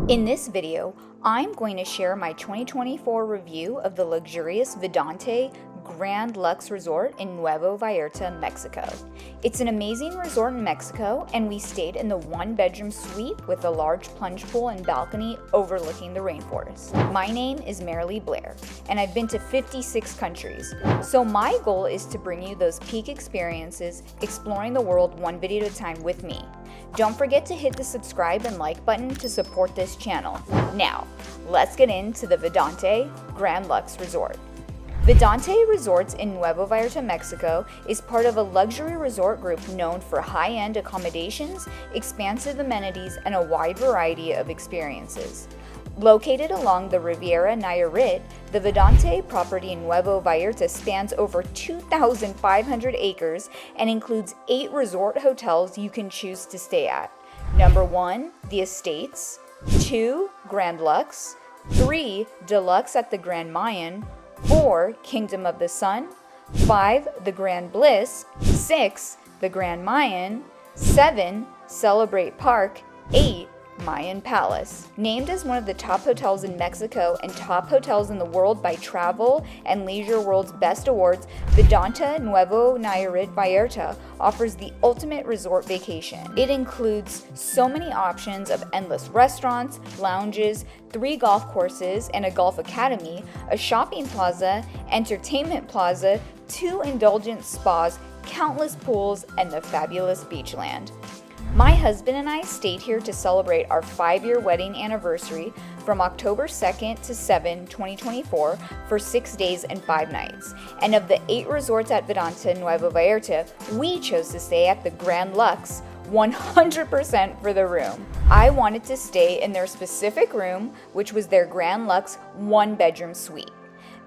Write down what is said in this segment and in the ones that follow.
In this video, I'm going to share my 2024 review of the luxurious Vidanta Grand Luxxe Resort in Nuevo Vallarta, Mexico. It's an amazing resort in Mexico, and we stayed in the one-bedroom suite with a large plunge pool and balcony overlooking the rainforest. My name is Marilee Blair, and I've been to 56 countries. So my goal is to bring you those peak experiences, exploring the world one video at a time with me. Don't forget to hit the subscribe and like button to support this channel. Now, let's get into the Vidanta Grand Luxxe Resort. Vidanta Resorts in Nuevo Vallarta, Mexico is part of a luxury resort group known for high-end accommodations, expansive amenities, and a wide variety of experiences. Located along the Riviera Nayarit, the Vidanta property in Nuevo Vallarta spans over 2,500 acres and includes 8 resort hotels you can choose to stay at. Number 1, the Estates, 2, Grand Luxxe, 3, Deluxe at the Grand Mayan, 4, Kingdom of the Sun, 5, the Grand Bliss, 6, the Grand Mayan, 7, Celebrate Park, 8, Mayan Palace. Named as one of the top hotels in Mexico and top hotels in the world by Travel and Leisure World's Best Awards, Vidanta Nuevo Nayarit Vallarta offers the ultimate resort vacation. It includes so many options of endless restaurants, lounges, 3 golf courses and a golf academy, a shopping plaza, entertainment plaza, 2 indulgent spas, countless pools, and the fabulous beachland. My husband and I stayed here to celebrate our 5-year wedding anniversary from October 2nd to 7, 2024 for 6 days and 5 nights. And of the 8 resorts at Vidanta Nuevo Vallarta, we chose to stay at the Grand Luxxe 100% for the room. I wanted to stay in their specific room, which was their Grand Luxxe 1-bedroom suite.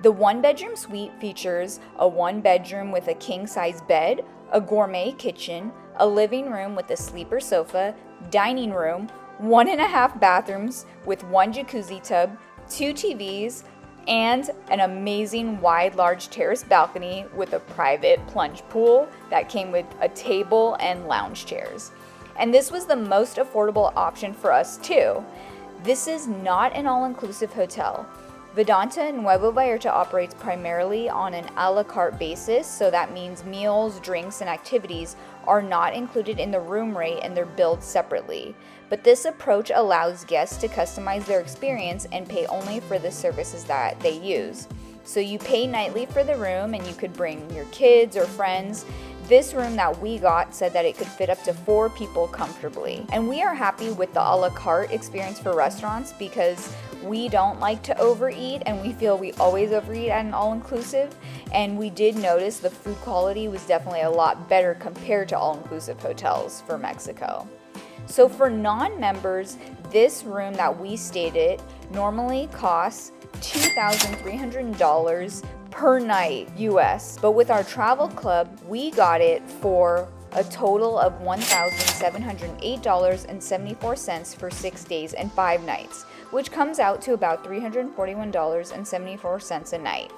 The 1-bedroom suite features a 1-bedroom with a king-size bed, a gourmet kitchen, a living room with a sleeper sofa, dining room, 1.5 bathrooms with 1 jacuzzi tub, 2 TVs, and an amazing wide large terrace balcony with a private plunge pool that came with a table and lounge chairs. And this was the most affordable option for us too. This is not an all-inclusive hotel. Vidanta Nuevo Vallarta operates primarily on an a la carte basis, so that means meals, drinks, and activities are not included in the room rate and they're billed separately. But this approach allows guests to customize their experience and pay only for the services that they use. So you pay nightly for the room and you could bring your kids or friends. This room that we got said that it could fit up to 4 people comfortably. And we are happy with the a la carte experience for restaurants because we don't like to overeat and we feel we always overeat at an all-inclusive. And we did notice the food quality was definitely a lot better compared to all-inclusive hotels for Mexico. So for non-members, this room that we stayed at normally costs $2,300 per night US, but with our travel club, we got it for a total of $1,708.74 for 6 days and 5 nights, which comes out to about $341.74 a night.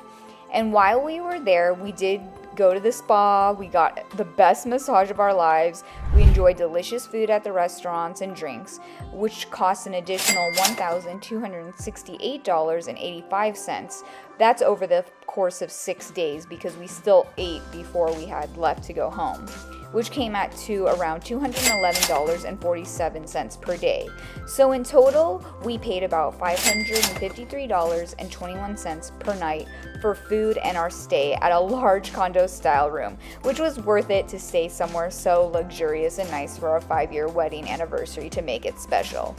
And while we were there, we did go to the spa, we got the best massage of our lives, we enjoyed delicious food at the restaurants and drinks, which cost an additional $1,268.85. That's over the course of 6 days because we still ate before we had left to go home, which came out to around $211.47 per day. So in total, we paid about $553.21 per night for food and our stay at a large condo-style room, which was worth it to stay somewhere so luxurious and nice for our 5-year wedding anniversary to make it special.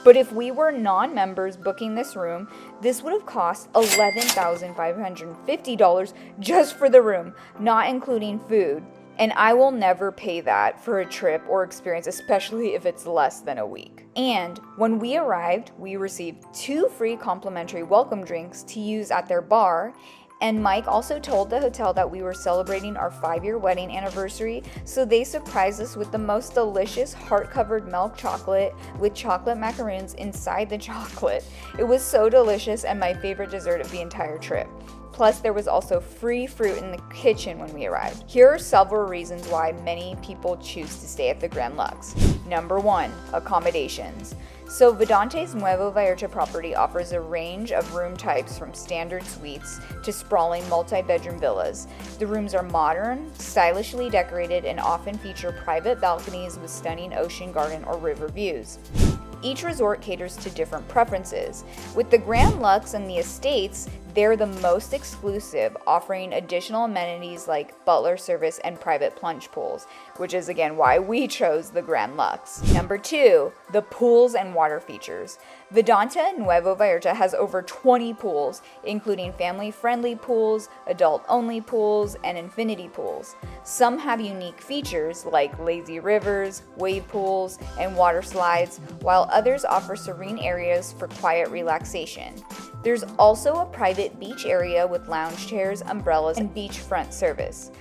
But if we were non-members booking this room, this would have cost $11,550 just for the room, not including food. And I will never pay that for a trip or experience, especially if it's less than a week. And when we arrived, we received 2 free complimentary welcome drinks to use at their bar. And Mike also told the hotel that we were celebrating our 5-year wedding anniversary, so they surprised us with the most delicious heart-covered milk chocolate with chocolate macaroons inside the chocolate. It was so delicious and my favorite dessert of the entire trip. Plus, there was also free fruit in the kitchen when we arrived. Here are several reasons why many people choose to stay at the Grand Luxxe. Number 1, accommodations. So Vidanta's Nuevo Vallarta property offers a range of room types from standard suites to sprawling multi-bedroom villas. The rooms are modern, stylishly decorated, and often feature private balconies with stunning ocean, garden, or river views. Each resort caters to different preferences. With the Grand Luxxe and the Estates, they're the most exclusive, offering additional amenities like butler service and private plunge pools, which is again why we chose the Grand Luxxe. Number 2, the pools and water features. Vidanta Nuevo Vallarta has over 20 pools, including family-friendly pools, adult-only pools, and infinity pools. Some have unique features like lazy rivers, wave pools, and water slides, while others offer serene areas for quiet relaxation. There's also a private beach area with lounge chairs, umbrellas, and beachfront service.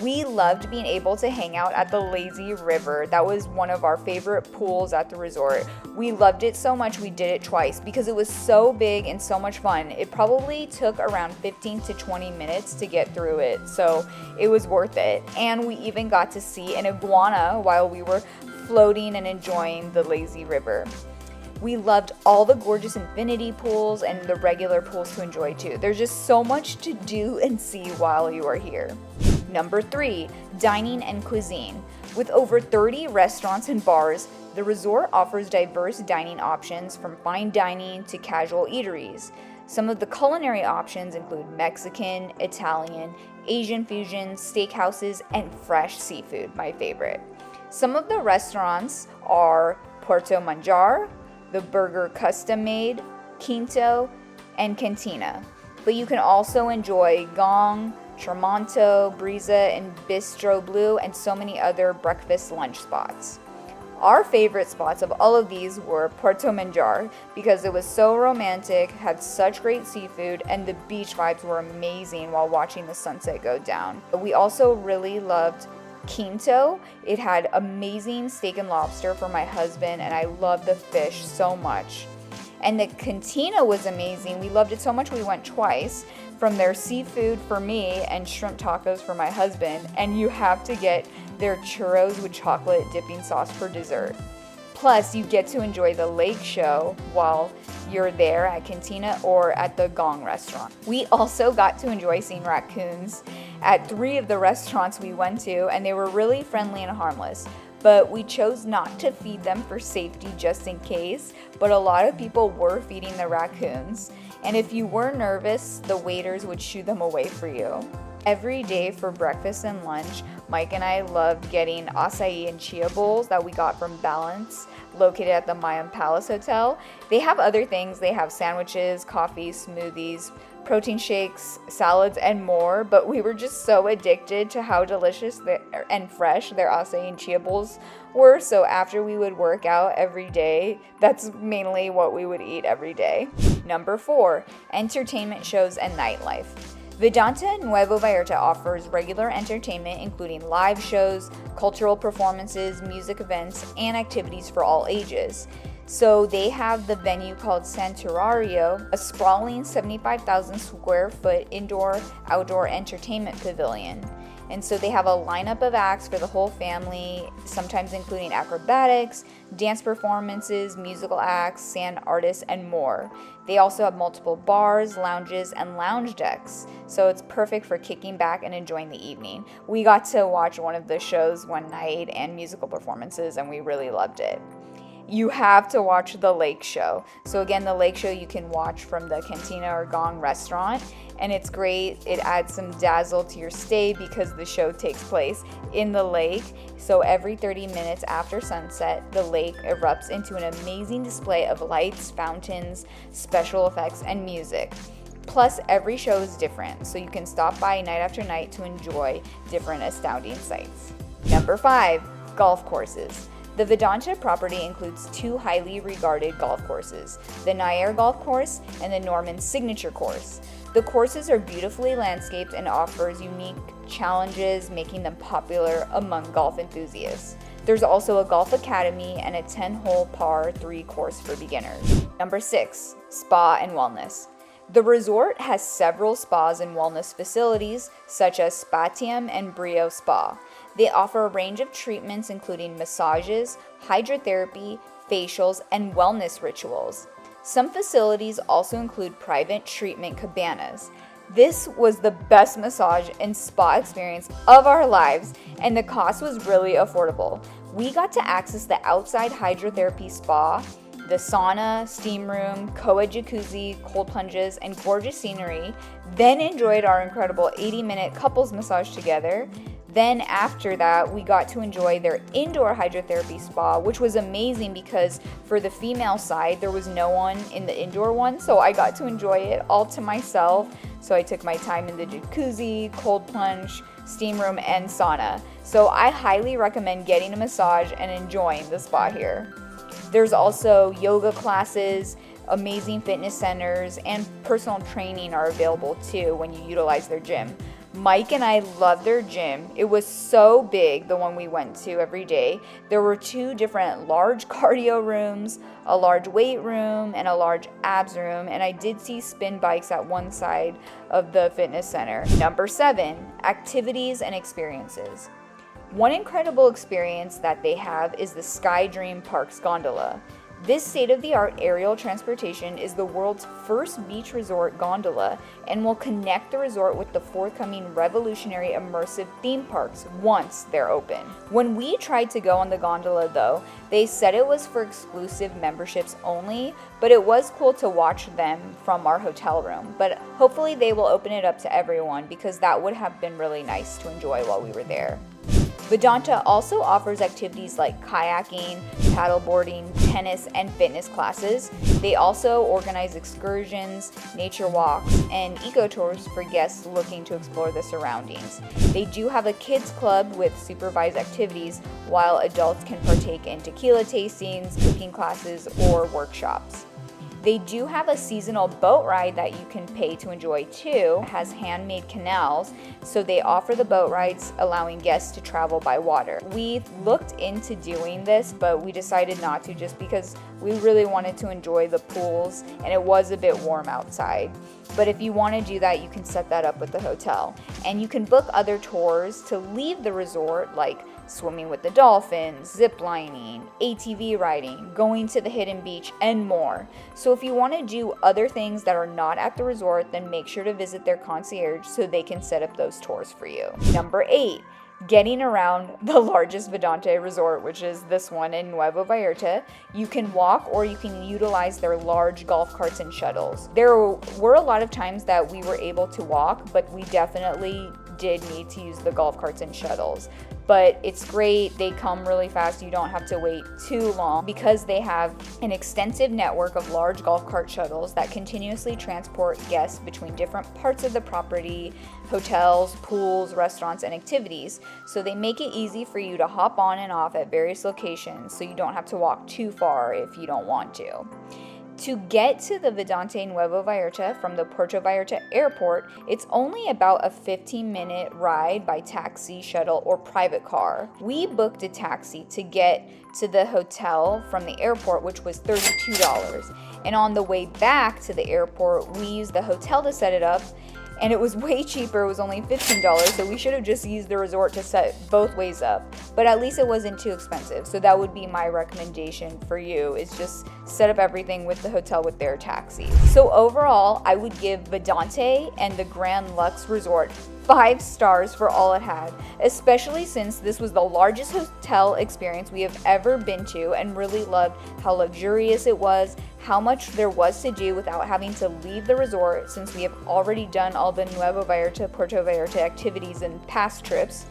We loved being able to hang out at the lazy river. That was one of our favorite pools at the resort. We loved it so much we did it twice because it was so big and so much fun. It probably took around 15 to 20 minutes to get through it, so it was worth it. And we even got to see an iguana while we were floating and enjoying the lazy river. We loved all the gorgeous infinity pools and the regular pools to enjoy too. There's just so much to do and see while you are here. Number 3, dining and cuisine. With over 30 restaurants and bars, the resort offers diverse dining options from fine dining to casual eateries. Some of the culinary options include Mexican, Italian, Asian fusion, steakhouses, and fresh seafood, my favorite. Some of the restaurants are Puerto Manjar, the Burger Custom Made, Quinto, and Cantina. But you can also enjoy Gong, Tramonto, Brisa, and Bistro Blue, and so many other breakfast lunch spots. Our favorite spots of all of these were Puerto Manjar because it was so romantic, had such great seafood, and the beach vibes were amazing while watching the sunset go down. We also really loved Quinto. It had amazing steak and lobster for my husband, and I love the fish so much. And the Cantina was amazing. We loved it so much we went twice, from their seafood for me and shrimp tacos for my husband, and you have to get their churros with chocolate dipping sauce for dessert. Plus, you get to enjoy the lake show while you're there at Cantina or at the Gong restaurant. We also got to enjoy seeing raccoons at 3 of the restaurants we went to, and they were really friendly and harmless. But we chose not to feed them for safety just in case, but a lot of people were feeding the raccoons. And if you were nervous, the waiters would shoo them away for you. Every day for breakfast and lunch, Mike and I loved getting acai and chia bowls that we got from Balance, located at the Mayan Palace Hotel. They have other things. They have sandwiches, coffee, smoothies, protein shakes, salads, and more, but we were just so addicted to how delicious and fresh their acai and chia bowls were, so after we would work out every day, that's mainly what we would eat every day. Number 4, entertainment shows and nightlife. Vidanta Nuevo Vallarta offers regular entertainment including live shows, cultural performances, music events, and activities for all ages. So they have the venue called Santuario, a sprawling 75,000 square foot indoor-outdoor entertainment pavilion. And so they have a lineup of acts for the whole family, sometimes including acrobatics, dance performances, musical acts, sand artists, and more. They also have multiple bars, lounges, and lounge decks, so it's perfect for kicking back and enjoying the evening. We got to watch one of the shows one night and musical performances, and we really loved it. You have to watch the lake show. So again, the lake show you can watch from the Cantina or Gong restaurant, and it's great. It adds some dazzle to your stay because the show takes place in the lake. So every 30 minutes after sunset, the lake erupts into an amazing display of lights, fountains, special effects, and music. Plus, every show is different, so you can stop by night after night to enjoy different astounding sights. Number 5, golf courses. The Vidanta property includes 2 highly regarded golf courses, the Nayarit Golf Course and the Norman Signature Course. The courses are beautifully landscaped and offers unique challenges, making them popular among golf enthusiasts. There's also a golf academy and a 10-hole par 3 course for beginners. Number 6, spa and wellness. The resort has several spas and wellness facilities, such as Spatium and Brio Spa. They offer a range of treatments including massages, hydrotherapy, facials, and wellness rituals. Some facilities also include private treatment cabanas. This was the best massage and spa experience of our lives, and the cost was really affordable. We got to access the outside hydrotherapy spa, the sauna, steam room, co-ed jacuzzi, cold plunges, and gorgeous scenery, then enjoyed our incredible 80-minute couples massage together. Then after that, we got to enjoy their indoor hydrotherapy spa, which was amazing because for the female side, there was no one in the indoor one, so I got to enjoy it all to myself. So I took my time in the jacuzzi, cold plunge, steam room, and sauna. So I highly recommend getting a massage and enjoying the spa here. There's also yoga classes, amazing fitness centers, and personal training are available too when you utilize their gym. Mike and I love their gym. It was so big, the one we went to every day. There were 2 different large cardio rooms, a large weight room, and a large abs room, and I did see spin bikes at one side of the fitness center. Number 7, activities and experiences. One incredible experience that they have is the Sky Dream Parks gondola. This state-of-the-art aerial transportation is the world's first beach resort gondola and will connect the resort with the forthcoming revolutionary immersive theme parks once they're open. When we tried to go on the gondola though, they said it was for exclusive memberships only, but it was cool to watch them from our hotel room. But hopefully they will open it up to everyone because that would have been really nice to enjoy while we were there. Vidanta also offers activities like kayaking, paddleboarding, tennis, and fitness classes. They also organize excursions, nature walks, and eco tours for guests looking to explore the surroundings. They do have a kids club with supervised activities, while adults can partake in tequila tastings, cooking classes, or workshops. They do have a seasonal boat ride that you can pay to enjoy too. It has handmade canals, so they offer the boat rides, allowing guests to travel by water. We looked into doing this, but we decided not to just because we really wanted to enjoy the pools and it was a bit warm outside. But if you want to do that, you can set that up with the hotel. And you can book other tours to leave the resort, like swimming with the dolphins, zip lining, ATV riding, going to the hidden beach, and more. So if you want to do other things that are not at the resort, then make sure to visit their concierge so they can set up those tours for you. Number 8, getting around the largest Vidanta resort, which is this one in Nuevo Vallarta. You can walk or you can utilize their large golf carts and shuttles. There were a lot of times that we were able to walk, but we definitely did need to use the golf carts and shuttles. But it's great, they come really fast, you don't have to wait too long because they have an extensive network of large golf cart shuttles that continuously transport guests between different parts of the property, hotels, pools, restaurants, and activities. So they make it easy for you to hop on and off at various locations so you don't have to walk too far if you don't want to. To get to the Vidanta Nuevo Vallarta from the Puerto Vallarta airport, it's only about a 15-minute ride by taxi, shuttle, or private car. We booked a taxi to get to the hotel from the airport, which was $32. And on the way back to the airport, we used the hotel to set it up, and it was way cheaper. It was only $15, so we should have just used the resort to set both ways up. But at least it wasn't too expensive, so that would be my recommendation for you, is just set up everything with the hotel with their taxi. So overall, I would give Vidanta and the Grand Luxxe Resort 5 stars for all it had, especially since this was the largest hotel experience we have ever been to, and really loved how luxurious it was, how much there was to do without having to leave the resort, since we have already done all the Nuevo Vallarta, Puerto Vallarta activities in past trips.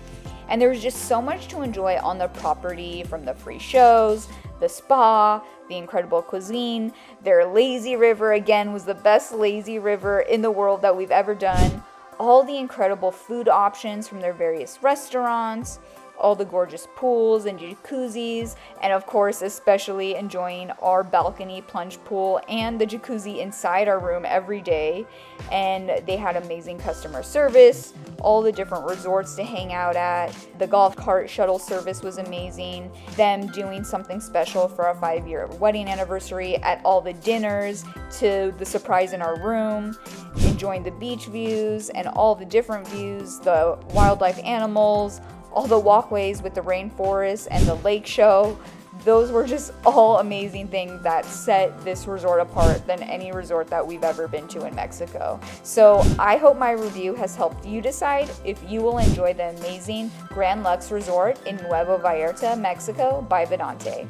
And there was just so much to enjoy on the property, from the free shows, the spa, the incredible cuisine. Their lazy river, again, was the best lazy river in the world that we've ever done. All the incredible food options from their various restaurants, all the gorgeous pools and jacuzzis, and of course especially enjoying our balcony plunge pool and the jacuzzi inside our room every day. And they had amazing customer service, all the different resorts to hang out at. The golf cart shuttle service was amazing. Them doing something special for our 5-year wedding anniversary at all the dinners, to the surprise in our room, enjoying the beach views and all the different views, the wildlife animals, all the walkways with the rainforest and the lake show. those were just all amazing things that set this resort apart than any resort that we've ever been to in Mexico. So I hope my review has helped you decide if you will enjoy the amazing Grand Luxxe Resort in Nuevo Vallarta, Mexico by Vidanta.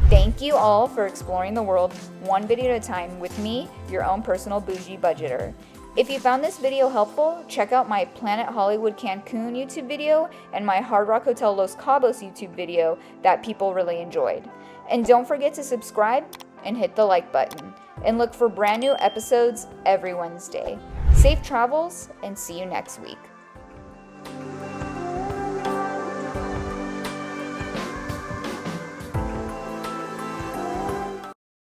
Thank you all for exploring the world one video at a time with me, your own personal bougie budgeter. If you found this video helpful, check out my Planet Hollywood Cancun YouTube video and my Hard Rock Hotel Los Cabos YouTube video that people really enjoyed. And don't forget to subscribe and hit the like button. And look for brand new episodes every Wednesday. Safe travels and see you next week.